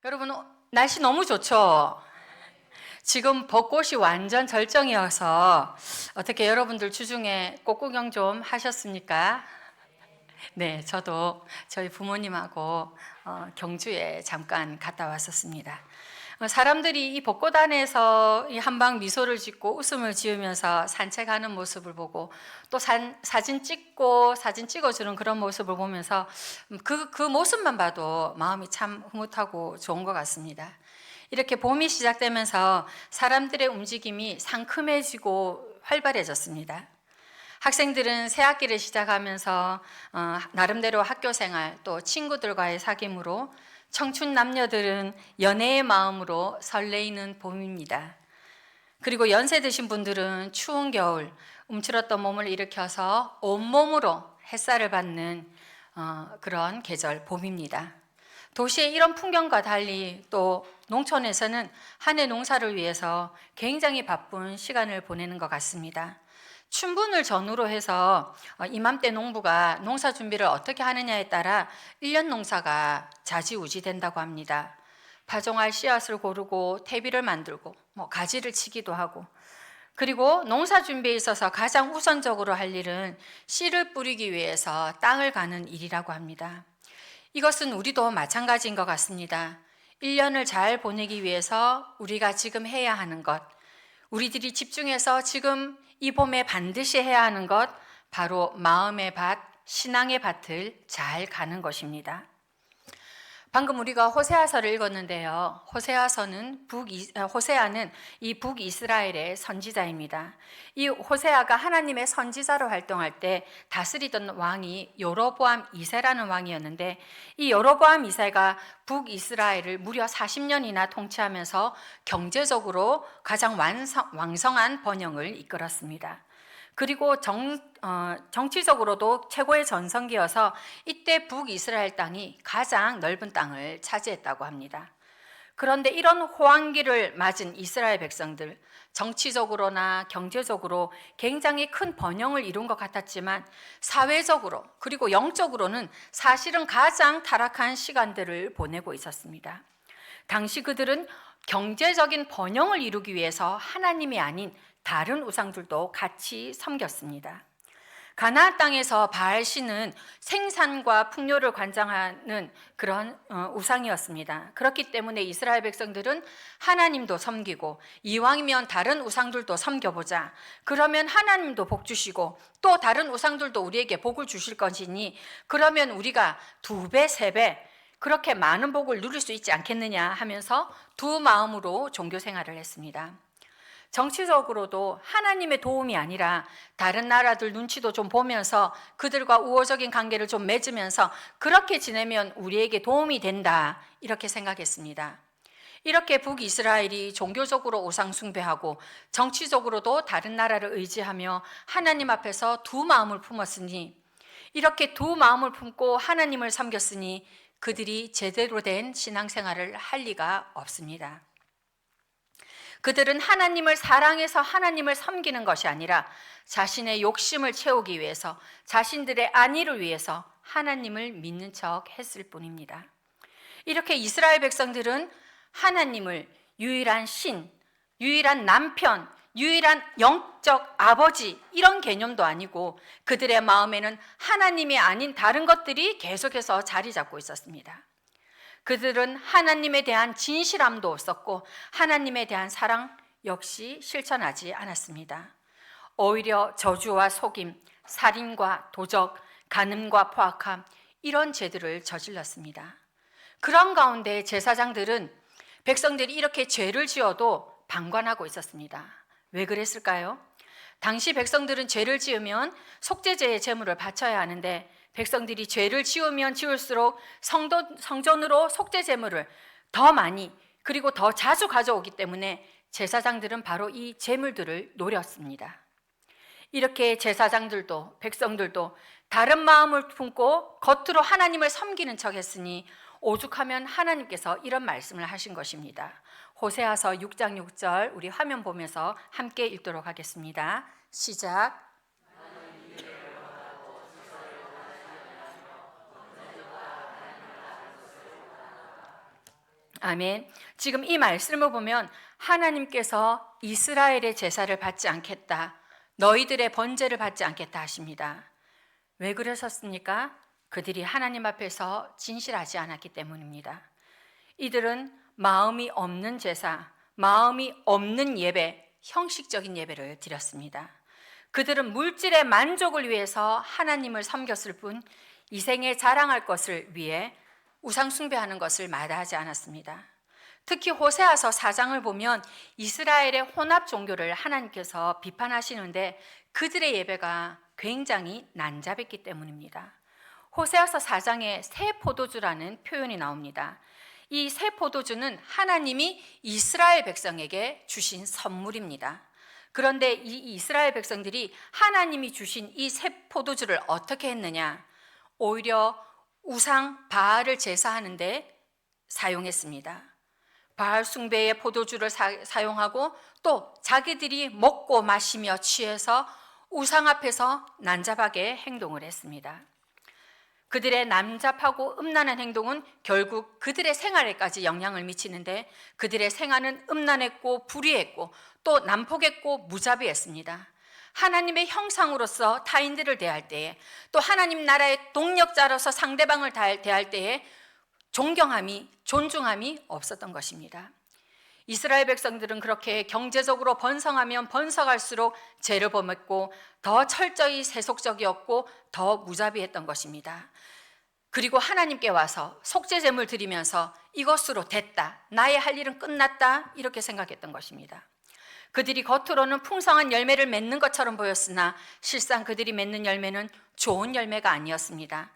여러분, 날씨 너무 좋죠? 지금 벚꽃이 완전 절정이어서 어떻게 여러분들 주중에 꽃 구경 좀 하셨습니까? 네, 저도 저희 부모님하고 경주에 잠깐 갔다 왔었습니다. 사람들이 이 벚꽃 안에서 이 한방 미소를 짓고 웃음을 지으면서 산책하는 모습을 보고 또 사진 찍고 사진 찍어주는 그런 모습을 보면서 그 모습만 봐도 마음이 참 흐뭇하고 좋은 것 같습니다. 이렇게 봄이 시작되면서 사람들의 움직임이 상큼해지고 활발해졌습니다. 학생들은 새 학기를 시작하면서 나름대로 학교 생활 또 친구들과의 사귐으로, 청춘 남녀들은 연애의 마음으로 설레이는 봄입니다. 그리고 연세 드신 분들은 추운 겨울 움츠렀던 몸을 일으켜서 온몸으로 햇살을 받는 그런 계절 봄입니다. 도시의 이런 풍경과 달리 또 농촌에서는 한 해 농사를 위해서 굉장히 바쁜 시간을 보내는 것 같습니다. 춘분을 전후로 해서 이맘때 농부가 농사 준비를 어떻게 하느냐에 따라 1년 농사가 좌지우지된다고 합니다. 파종할 씨앗을 고르고 퇴비를 만들고 가지를 치기도 하고, 그리고 농사 준비에 있어서 가장 우선적으로 할 일은 씨를 뿌리기 위해서 땅을 가는 일이라고 합니다. 이것은 우리도 마찬가지인 것 같습니다. 1년을 잘 보내기 위해서 우리가 지금 해야 하는 것, 우리들이 집중해서 지금 이 봄에 반드시 해야 하는 것, 바로 마음의 밭, 신앙의 밭을 잘 가는 것입니다. 방금 우리가 호세아서를 읽었는데요. 호세아는 이 북이스라엘의 선지자입니다. 이 호세아가 하나님의 선지자로 활동할 때 다스리던 왕이 여로보암 2세라는 왕이었는데, 이 여로보암 2세가 북이스라엘을 무려 40년이나 통치하면서 경제적으로 가장 왕성한 번영을 이끌었습니다. 그리고 정치적으로도 최고의 전성기여서 이때 북이스라엘 땅이 가장 넓은 땅을 차지했다고 합니다. 그런데 이런 호황기를 맞은 이스라엘 백성들, 정치적으로나 경제적으로 굉장히 큰 번영을 이룬 것 같았지만 사회적으로 그리고 영적으로는 사실은 가장 타락한 시간들을 보내고 있었습니다. 당시 그들은 경제적인 번영을 이루기 위해서 하나님이 아닌 다른 우상들도 같이 섬겼습니다. 가나안 땅에서 바알신은 생산과 풍요를 관장하는 그런 우상이었습니다. 그렇기 때문에 이스라엘 백성들은 하나님도 섬기고, 이왕이면 다른 우상들도 섬겨보자. 그러면 하나님도 복 주시고 또 다른 우상들도 우리에게 복을 주실 것이니 그러면 우리가 2배, 3배 그렇게 많은 복을 누릴 수 있지 않겠느냐 하면서 두 마음으로 종교 생활을 했습니다. 정치적으로도 하나님의 도움이 아니라 다른 나라들 눈치도 좀 보면서 그들과 우호적인 관계를 좀 맺으면서 그렇게 지내면 우리에게 도움이 된다, 이렇게 생각했습니다. 이렇게 북이스라엘이 종교적으로 우상 숭배하고 정치적으로도 다른 나라를 의지하며 하나님 앞에서 두 마음을 품었으니, 이렇게 두 마음을 품고 하나님을 섬겼으니 그들이 제대로 된 신앙생활을 할 리가 없습니다. 그들은 하나님을 사랑해서 하나님을 섬기는 것이 아니라 자신의 욕심을 채우기 위해서, 자신들의 안위를 위해서 하나님을 믿는 척 했을 뿐입니다. 이렇게 이스라엘 백성들은 하나님을 유일한 신, 유일한 남편, 유일한 영적 아버지, 이런 개념도 아니고 그들의 마음에는 하나님이 아닌 다른 것들이 계속해서 자리 잡고 있었습니다. 그들은 하나님에 대한 진실함도 없었고 하나님에 대한 사랑 역시 실천하지 않았습니다. 오히려 저주와 속임, 살인과 도적, 간음과 포악함, 이런 죄들을 저질렀습니다. 그런 가운데 제사장들은 백성들이 이렇게 죄를 지어도 방관하고 있었습니다. 왜 그랬을까요? 당시 백성들은 죄를 지으면 속죄제의 제물을 바쳐야 하는데, 백성들이 죄를 지으면 지을수록 성전으로 속죄 제물을 더 많이 그리고 더 자주 가져오기 때문에 제사장들은 바로 이 제물들을 노렸습니다. 이렇게 제사장들도 백성들도 다른 마음을 품고 겉으로 하나님을 섬기는 척 했으니 오죽하면 하나님께서 이런 말씀을 하신 것입니다. 호세아서 6장 6절 우리 화면 보면서 함께 읽도록 하겠습니다. 시작. 아멘. 지금 이 말씀을 보면 하나님께서 이스라엘의 제사를 받지 않겠다, 너희들의 번제를 받지 않겠다 하십니다. 왜 그러셨습니까? 그들이 하나님 앞에서 진실하지 않았기 때문입니다. 이들은 마음이 없는 제사, 마음이 없는 예배, 형식적인 예배를 드렸습니다. 그들은 물질의 만족을 위해서 하나님을 섬겼을 뿐 이생에 자랑할 것을 위해 우상 숭배하는 것을 마다하지 않았습니다. 특히 호세아서 4장을 보면 이스라엘의 혼합 종교를 하나님께서 비판하시는데 그들의 예배가 굉장히 난잡했기 때문입니다. 호세아서 4장에 새 포도주라는 표현이 나옵니다. 이 새 포도주는 하나님이 이스라엘 백성에게 주신 선물입니다. 그런데 이 이스라엘 백성들이 하나님이 주신 이 새 포도주를 어떻게 했느냐? 오히려 우상 바알을 제사하는데 사용했습니다. 바알 숭배의 포도주를 사용하고 또 자기들이 먹고 마시며 취해서 우상 앞에서 난잡하게 행동을 했습니다. 그들의 난잡하고 음란한 행동은 결국 그들의 생활에까지 영향을 미치는데 그들의 생활은 음란했고 불의했고 또 난폭했고 무자비했습니다. 하나님의 형상으로서 타인들을 대할 때에 또 하나님 나라의 동력자로서 상대방을 대할 때에 존경함이, 존중함이 없었던 것입니다. 이스라엘 백성들은 그렇게 경제적으로 번성하면 번성할수록 죄를 범했고 더 철저히 세속적이었고 더 무자비했던 것입니다. 그리고 하나님께 와서 속죄제물 드리면서 이것으로 됐다, 나의 할 일은 끝났다, 이렇게 생각했던 것입니다. 그들이 겉으로는 풍성한 열매를 맺는 것처럼 보였으나 실상 그들이 맺는 열매는 좋은 열매가 아니었습니다.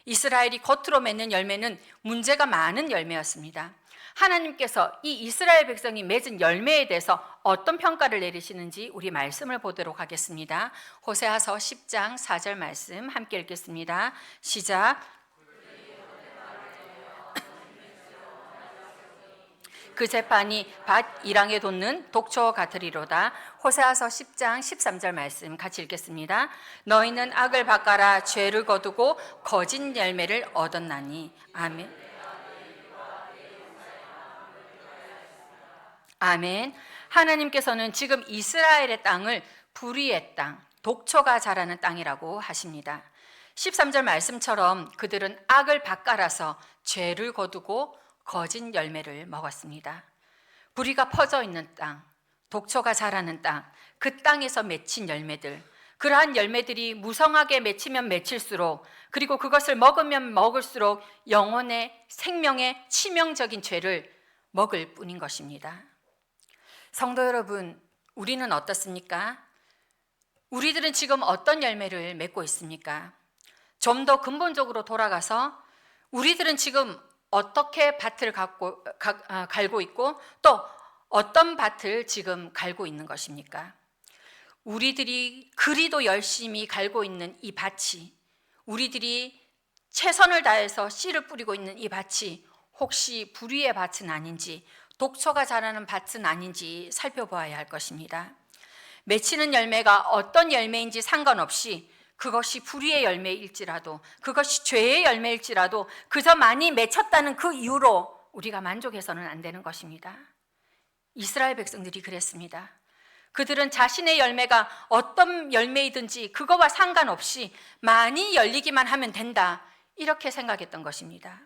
이스라엘이 겉으로 맺는 열매는 문제가 많은 열매였습니다. 하나님께서 이 이스라엘 백성이 맺은 열매에 대해서 어떤 평가를 내리시는지 우리 말씀을 보도록 하겠습니다. 호세아서 10장 4절 말씀 함께 읽겠습니다. 시작. 그 재판이 밭 이랑에 돋는 독초 같으리로다. 호세아서 10장 13절 말씀 같이 읽겠습니다. 너희는 악을 바꿔라 죄를 거두고 거짓 열매를 얻었나니. 아멘. 아멘. 하나님께서는 지금 이스라엘의 땅을 불의의 땅, 독초가 자라는 땅이라고 하십니다. 13절 말씀처럼 그들은 악을 바꿔라서 죄를 거두고 거짓 열매를 먹었습니다. 불의가 퍼져 있는 땅, 독초가 자라는 땅, 그 땅에서 맺힌 열매들, 그러한 열매들이 무성하게 맺히면 맺힐수록 그리고 그것을 먹으면 먹을수록 영혼의 생명의 치명적인 죄를 먹을 뿐인 것입니다. 성도 여러분, 우리는 어떻습니까? 우리들은 지금 어떤 열매를 맺고 있습니까? 좀 더 근본적으로 돌아가서 우리들은 지금 어떻게 밭을 갈고 있고 또 어떤 밭을 지금 갈고 있는 것입니까? 우리들이 그리도 열심히 갈고 있는 이 밭이, 우리들이 최선을 다해서 씨를 뿌리고 있는 이 밭이 혹시 불의의 밭은 아닌지, 독초가 자라는 밭은 아닌지 살펴보아야 할 것입니다. 맺히는 열매가 어떤 열매인지 상관없이 그것이 불의의 열매일지라도 그것이 죄의 열매일지라도 그저 많이 맺혔다는 그 이유로 우리가 만족해서는 안 되는 것입니다. 이스라엘 백성들이 그랬습니다. 그들은 자신의 열매가 어떤 열매이든지 그거와 상관없이 많이 열리기만 하면 된다, 이렇게 생각했던 것입니다.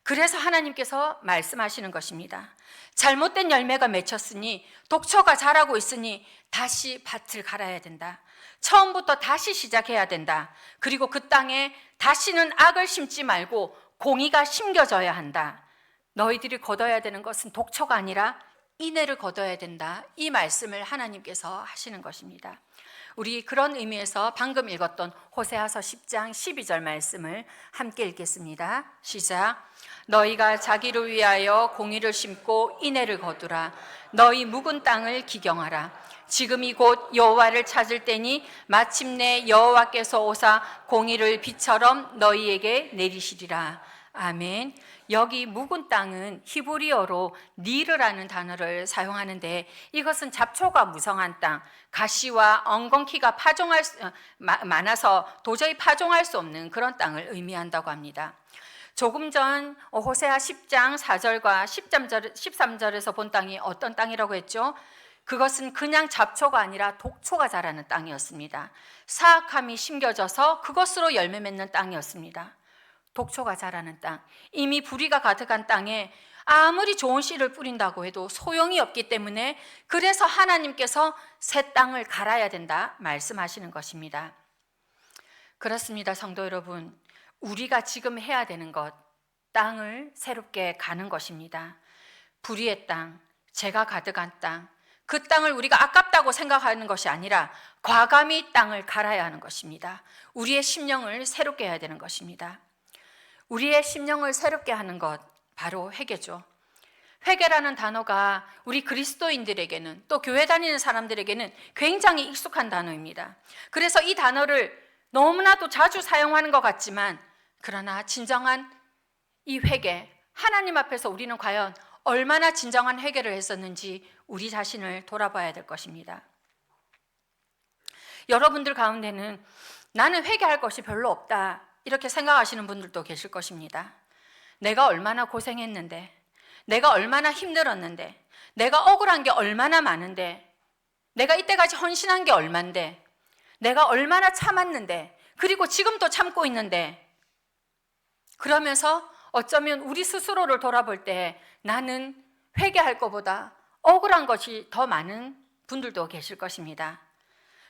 그래서 하나님께서 말씀하시는 것입니다. 잘못된 열매가 맺혔으니 독초가 자라고 있으니 다시 밭을 갈아야 된다. 처음부터 다시 시작해야 된다. 그리고 그 땅에 다시는 악을 심지 말고 공의가 심겨져야 한다. 너희들이 거둬야 되는 것은 독초가 아니라 인애를 거둬야 된다. 이 말씀을 하나님께서 하시는 것입니다. 우리 그런 의미에서 방금 읽었던 호세아서 10장 12절 말씀을 함께 읽겠습니다. 시작. 너희가 자기를 위하여 공의를 심고 인애를 거두라. 너희 묵은 땅을 기경하라. 지금이 곧 여호와를 찾을 때니 마침내 여호와께서 오사 공의를 비처럼 너희에게 내리시리라. 아멘. 여기 묵은 땅은 히브리어로 니르라는 단어를 사용하는데 이것은 잡초가 무성한 땅, 가시와 엉겅퀴가 많아서 도저히 파종할 수 없는 그런 땅을 의미한다고 합니다. 조금 전 호세아 10장 4절과 13절에서 본 땅이 어떤 땅이라고 했죠? 그것은 그냥 잡초가 아니라 독초가 자라는 땅이었습니다. 사악함이 심겨져서 그것으로 열매 맺는 땅이었습니다. 독초가 자라는 땅, 이미 불의가 가득한 땅에 아무리 좋은 씨를 뿌린다고 해도 소용이 없기 때문에 그래서 하나님께서 새 땅을 갈아야 된다 말씀하시는 것입니다. 그렇습니다, 성도 여러분. 우리가 지금 해야 되는 것, 땅을 새롭게 가는 것입니다. 불의의 땅, 죄가 가득한 땅, 그 땅을 우리가 아깝다고 생각하는 것이 아니라 과감히 땅을 갈아야 하는 것입니다. 우리의 심령을 새롭게 해야 되는 것입니다. 우리의 심령을 새롭게 하는 것, 바로 회개죠. 회개라는 단어가 우리 그리스도인들에게는, 또 교회 다니는 사람들에게는 굉장히 익숙한 단어입니다. 그래서 이 단어를 너무나도 자주 사용하는 것 같지만, 그러나 진정한 이 회개, 하나님 앞에서 우리는 과연 얼마나 진정한 회개를 했었는지 우리 자신을 돌아봐야 될 것입니다. 여러분들 가운데는 나는 회개할 것이 별로 없다, 이렇게 생각하시는 분들도 계실 것입니다. 내가 얼마나 고생했는데, 내가 얼마나 힘들었는데, 내가 억울한 게 얼마나 많은데, 내가 이때까지 헌신한 게 얼만데, 내가 얼마나 참았는데, 그리고 지금도 참고 있는데, 그러면서 어쩌면 우리 스스로를 돌아볼 때 나는 회개할 것보다 억울한 것이 더 많은 분들도 계실 것입니다.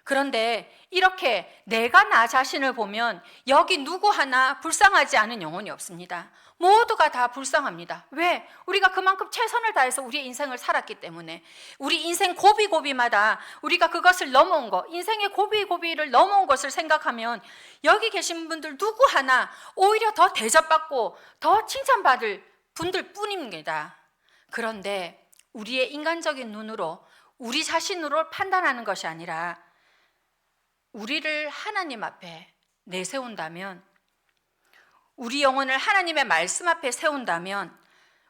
그런데 이렇게 내가 나 자신을 보면 여기 누구 하나 불쌍하지 않은 영혼이 없습니다. 모두가 다 불쌍합니다. 왜? 우리가 그만큼 최선을 다해서 우리의 인생을 살았기 때문에. 우리 인생 고비고비마다 우리가 그것을 넘어온 것, 인생의 고비고비를 넘어온 것을 생각하면 여기 계신 분들 누구 하나 오히려 더 대접받고 더 칭찬받을 분들 뿐입니다. 그런데 우리의 인간적인 눈으로 우리 자신으로 판단하는 것이 아니라 우리를 하나님 앞에 내세운다면, 우리 영혼을 하나님의 말씀 앞에 세운다면,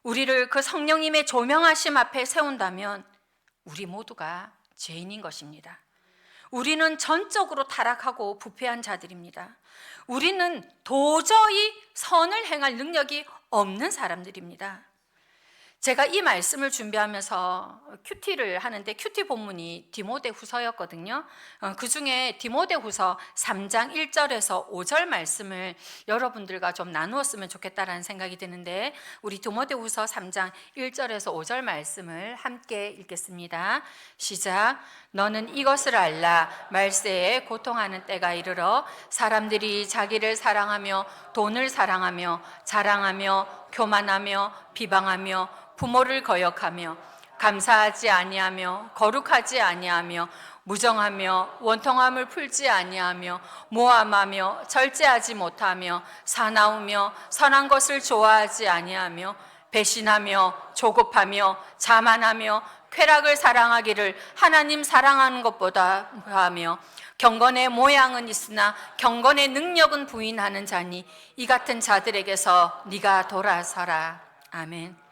우리를 그 성령님의 조명하심 앞에 세운다면 우리 모두가 죄인인 것입니다. 우리는 전적으로 타락하고 부패한 자들입니다. 우리는 도저히 선을 행할 능력이 없는 사람들입니다. 제가 이 말씀을 준비하면서 큐티를 하는데 큐티 본문이 디모데후서였거든요. 그 중에 디모데후서 3장 1절에서 5절 말씀을 여러분들과 좀 나누었으면 좋겠다라는 생각이 드는데, 우리 디모데후서 3장 1절에서 5절 말씀을 함께 읽겠습니다. 시작. 너는 이것을 알라. 말세에 고통하는 때가 이르러 사람들이 자기를 사랑하며 돈을 사랑하며 자랑하며 교만하며 비방하며 부모를 거역하며 감사하지 아니하며 거룩하지 아니하며 무정하며 원통함을 풀지 아니하며 모함하며 절제하지 못하며 사나우며 선한 것을 좋아하지 아니하며 배신하며 조급하며 자만하며 쾌락을 사랑하기를 하나님 사랑하는 것보다 하며 경건의 모양은 있으나 경건의 능력은 부인하는 자니 이 같은 자들에게서 네가 돌아서라. 아멘.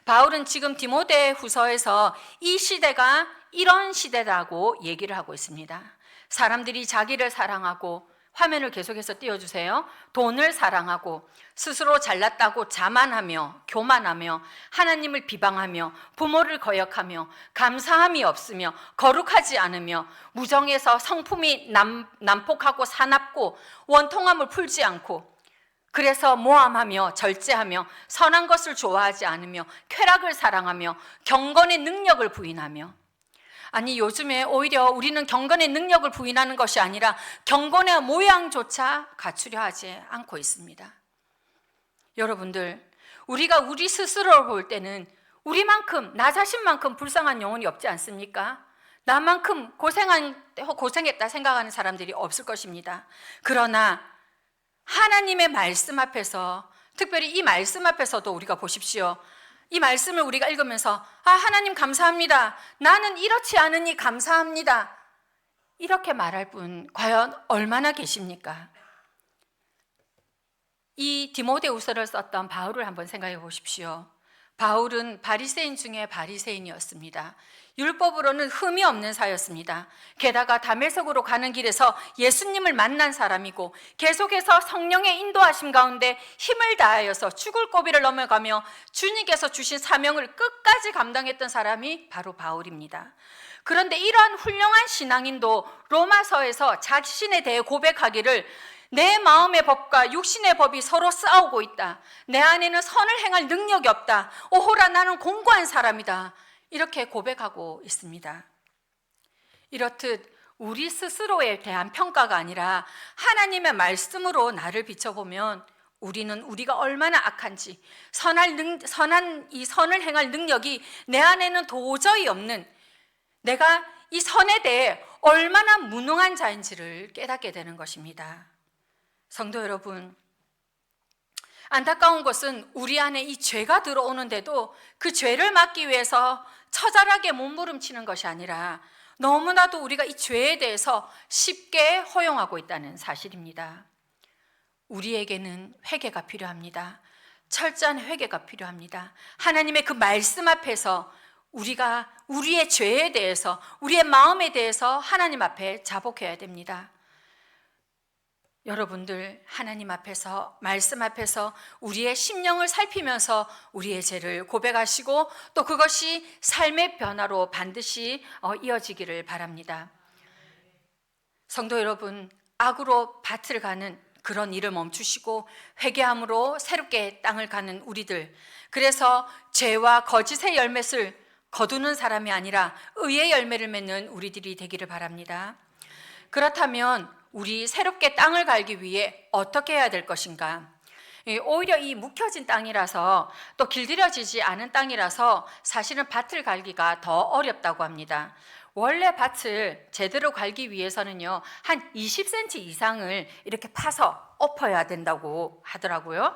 바울은 지금 디모데후서에서 이 시대가 이런 시대라고 얘기를 하고 있습니다. 사람들이 자기를 사랑하고, 화면을 계속해서 띄워주세요. 돈을 사랑하고 스스로 잘났다고 자만하며 교만하며 하나님을 비방하며 부모를 거역하며 감사함이 없으며 거룩하지 않으며 무정에서 성품이 난폭하고 사납고 원통함을 풀지 않고, 그래서 모함하며 절제하며 선한 것을 좋아하지 않으며 쾌락을 사랑하며 경건의 능력을 부인하며. 아니, 요즘에 오히려 우리는 경건의 능력을 부인하는 것이 아니라 경건의 모양조차 갖추려 하지 않고 있습니다. 여러분들, 우리가 우리 스스로를 볼 때는 우리만큼, 나 자신만큼 불쌍한 영혼이 없지 않습니까? 나만큼 고생했다 생각하는 사람들이 없을 것입니다. 그러나 하나님의 말씀 앞에서, 특별히 이 말씀 앞에서도 우리가 보십시오. 이 말씀을 우리가 읽으면서 하나님 감사합니다. 나는 이렇지 않으니 감사합니다. 이렇게 말할 분 과연 얼마나 계십니까? 이 디모데후서를 썼던 바울을 한번 생각해 보십시오. 바울은 바리새인 중에 바리새인이었습니다. 율법으로는 흠이 없는 자였습니다. 게다가 다메섹으로 가는 길에서 예수님을 만난 사람이고 계속해서 성령의 인도하심 가운데 힘을 다하여서 죽을 고비를 넘어가며 주님께서 주신 사명을 끝까지 감당했던 사람이 바로 바울입니다. 그런데 이러한 훌륭한 신앙인도 로마서에서 자신에 대해 고백하기를 내 마음의 법과 육신의 법이 서로 싸우고 있다. 내 안에는 선을 행할 능력이 없다. 오호라, 나는 공고한 사람이다. 이렇게 고백하고 있습니다. 이렇듯 우리 스스로에 대한 평가가 아니라 하나님의 말씀으로 나를 비춰보면 우리는 우리가 얼마나 악한지, 선한 이 선을 행할 능력이 내 안에는 도저히 없는, 내가 이 선에 대해 얼마나 무능한 자인지를 깨닫게 되는 것입니다. 성도 여러분, 안타까운 것은 우리 안에 이 죄가 들어오는데도 그 죄를 막기 위해서 처절하게 몸부림치는 것이 아니라 너무나도 우리가 이 죄에 대해서 쉽게 허용하고 있다는 사실입니다. 우리에게는 회개가 필요합니다. 철저한 회개가 필요합니다. 하나님의 그 말씀 앞에서 우리가 우리의 죄에 대해서, 우리의 마음에 대해서 하나님 앞에 자복해야 됩니다. 여러분들, 하나님 앞에서, 말씀 앞에서 우리의 심령을 살피면서 우리의 죄를 고백하시고 또 그것이 삶의 변화로 반드시 이어지기를 바랍니다. 성도 여러분, 악으로 밭을 가는 그런 일을 멈추시고 회개함으로 새롭게 땅을 가는 우리들, 그래서 죄와 거짓의 열매를 거두는 사람이 아니라 의의 열매를 맺는 우리들이 되기를 바랍니다. 그렇다면 우리 새롭게 땅을 갈기 위해 어떻게 해야 될 것인가? 오히려 이 묵혀진 땅이라서, 또 길들여지지 않은 땅이라서 사실은 밭을 갈기가 더 어렵다고 합니다. 원래 밭을 제대로 갈기 위해서는요, 한 20cm 이상을 이렇게 파서 엎어야 된다고 하더라고요.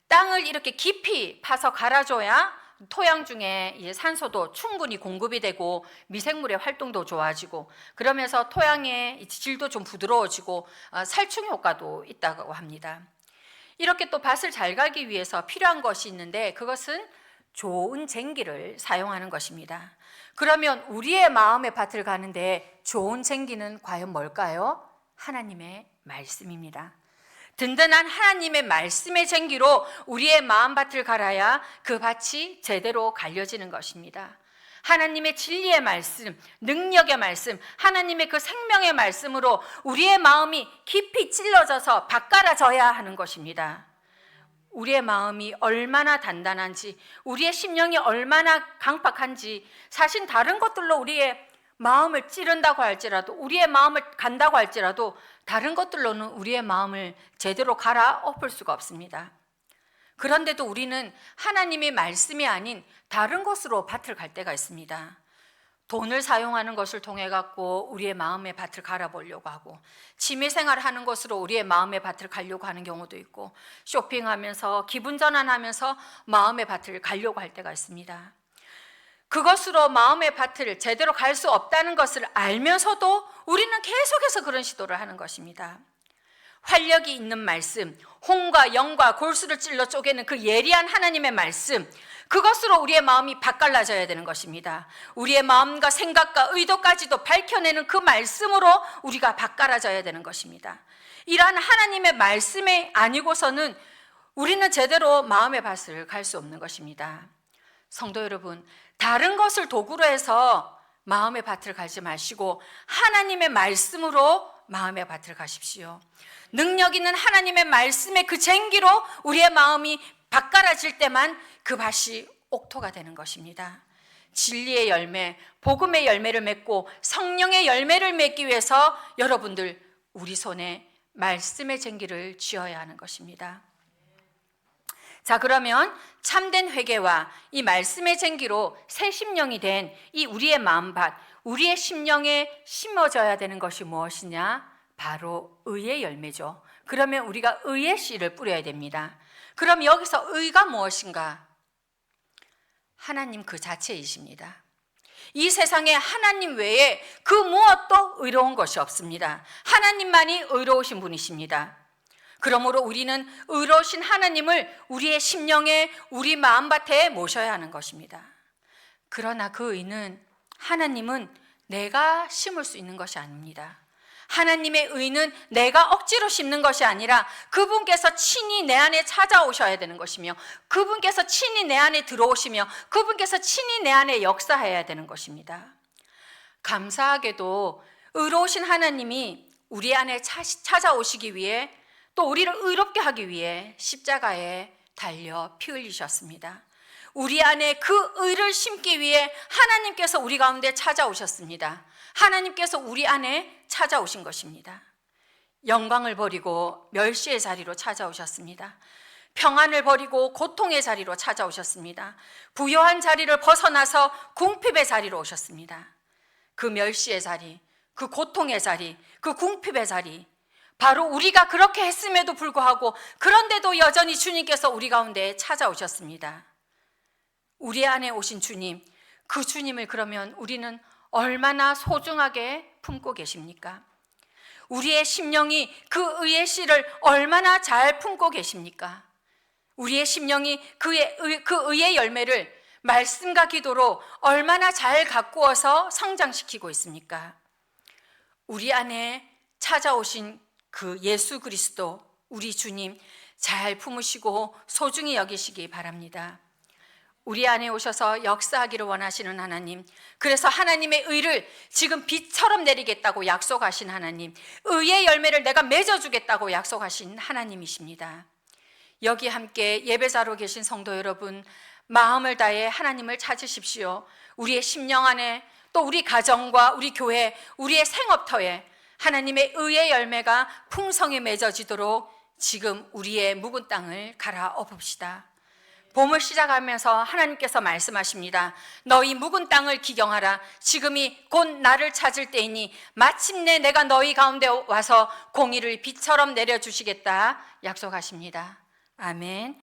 땅을 이렇게 깊이 파서 갈아줘야 토양 중에 산소도 충분히 공급이 되고 미생물의 활동도 좋아지고, 그러면서 토양의 질도 좀 부드러워지고 살충 효과도 있다고 합니다. 이렇게 또 밭을 잘 갈기 위해서 필요한 것이 있는데 그것은 좋은 쟁기를 사용하는 것입니다. 그러면 우리의 마음의 밭을 가는데 좋은 쟁기는 과연 뭘까요? 하나님의 말씀입니다. 든든한 하나님의 말씀의 쟁기로 우리의 마음밭을 갈아야 그 밭이 제대로 갈려지는 것입니다. 하나님의 진리의 말씀, 능력의 말씀, 하나님의 그 생명의 말씀으로 우리의 마음이 깊이 찔러져서 밭갈아져야 하는 것입니다. 우리의 마음이 얼마나 단단한지, 우리의 심령이 얼마나 강팍한지, 사실 다른 것들로 우리의 마음을 찌른다고 할지라도, 우리의 마음을 간다고 할지라도 다른 것들로는 우리의 마음을 제대로 갈아 엎을 수가 없습니다. 그런데도 우리는 하나님의 말씀이 아닌 다른 것으로 밭을 갈 때가 있습니다. 돈을 사용하는 것을 통해 갖고 우리의 마음의 밭을 갈아보려고 하고, 취미생활을 하는 것으로 우리의 마음의 밭을 가려고 하는 경우도 있고, 쇼핑하면서 기분 전환하면서 마음의 밭을 가려고 할 때가 있습니다. 그것으로 마음의 밭을 제대로 갈 수 없다는 것을 알면서도 우리는 계속해서 그런 시도를 하는 것입니다. 활력이 있는 말씀, 홍과 영과 골수를 찔러 쪼개는 그 예리한 하나님의 말씀, 그것으로 우리의 마음이 밭갈라져야 되는 것입니다. 우리의 마음과 생각과 의도까지도 밝혀내는 그 말씀으로 우리가 밭갈아져야 되는 것입니다. 이러한 하나님의 말씀이 아니고서는 우리는 제대로 마음의 밭을 갈 수 없는 것입니다. 성도 여러분, 다른 것을 도구로 해서 마음의 밭을 갈지 마시고 하나님의 말씀으로 마음의 밭을 가십시오. 능력 있는 하나님의 말씀의 그 쟁기로 우리의 마음이 밭갈아질 때만 그 밭이 옥토가 되는 것입니다. 진리의 열매, 복음의 열매를 맺고 성령의 열매를 맺기 위해서 여러분들, 우리 손에 말씀의 쟁기를 쥐어야 하는 것입니다. 자, 그러면 참된 회개와 이 말씀의 쟁기로 새 심령이 된 이 우리의 마음밭, 우리의 심령에 심어져야 되는 것이 무엇이냐? 바로 의의 열매죠. 그러면 우리가 의의 씨를 뿌려야 됩니다. 그럼 여기서 의가 무엇인가? 하나님 그 자체이십니다. 이 세상에 하나님 외에 그 무엇도 의로운 것이 없습니다. 하나님만이 의로우신 분이십니다. 그러므로 우리는 의로우신 하나님을 우리의 심령에, 우리 마음밭에 모셔야 하는 것입니다. 그러나 그 의는, 하나님은 내가 심을 수 있는 것이 아닙니다. 하나님의 의는 내가 억지로 심는 것이 아니라 그분께서 친히 내 안에 찾아오셔야 되는 것이며, 그분께서 친히 내 안에 들어오시며, 그분께서 친히 내 안에 역사해야 되는 것입니다. 감사하게도 의로우신 하나님이 우리 안에 찾아오시기 위해, 또 우리를 의롭게 하기 위해 십자가에 달려 피 흘리셨습니다. 우리 안에 그 의를 심기 위해 하나님께서 우리 가운데 찾아오셨습니다. 하나님께서 우리 안에 찾아오신 것입니다. 영광을 버리고 멸시의 자리로 찾아오셨습니다. 평안을 버리고 고통의 자리로 찾아오셨습니다. 부요한 자리를 벗어나서 궁핍의 자리로 오셨습니다. 그 멸시의 자리, 그 고통의 자리, 그 궁핍의 자리, 바로 우리가 그렇게 했음에도 불구하고, 그런데도 여전히 주님께서 우리 가운데 찾아오셨습니다. 우리 안에 오신 주님, 그 주님을 그러면 우리는 얼마나 소중하게 품고 계십니까? 우리의 심령이 그 의의 씨를 얼마나 잘 품고 계십니까? 우리의 심령이 그 의의 열매를 말씀과 기도로 얼마나 잘 가꾸어서 성장시키고 있습니까? 우리 안에 찾아오신 그 예수 그리스도, 우리 주님 잘 품으시고 소중히 여기시기 바랍니다. 우리 안에 오셔서 역사하기를 원하시는 하나님, 그래서 하나님의 의를 지금 비처럼 내리겠다고 약속하신 하나님, 의의 열매를 내가 맺어주겠다고 약속하신 하나님이십니다. 여기 함께 예배자로 계신 성도 여러분, 마음을 다해 하나님을 찾으십시오. 우리의 심령 안에, 또 우리 가정과 우리 교회, 우리의 생업터에 하나님의 의의 열매가 풍성히 맺어지도록 지금 우리의 묵은 땅을 갈아엎읍시다. 봄을 시작하면서 하나님께서 말씀하십니다. 너희 묵은 땅을 기경하라. 지금이 곧 나를 찾을 때이니 마침내 내가 너희 가운데 와서 공의를 비처럼 내려주시겠다 약속하십니다. 아멘.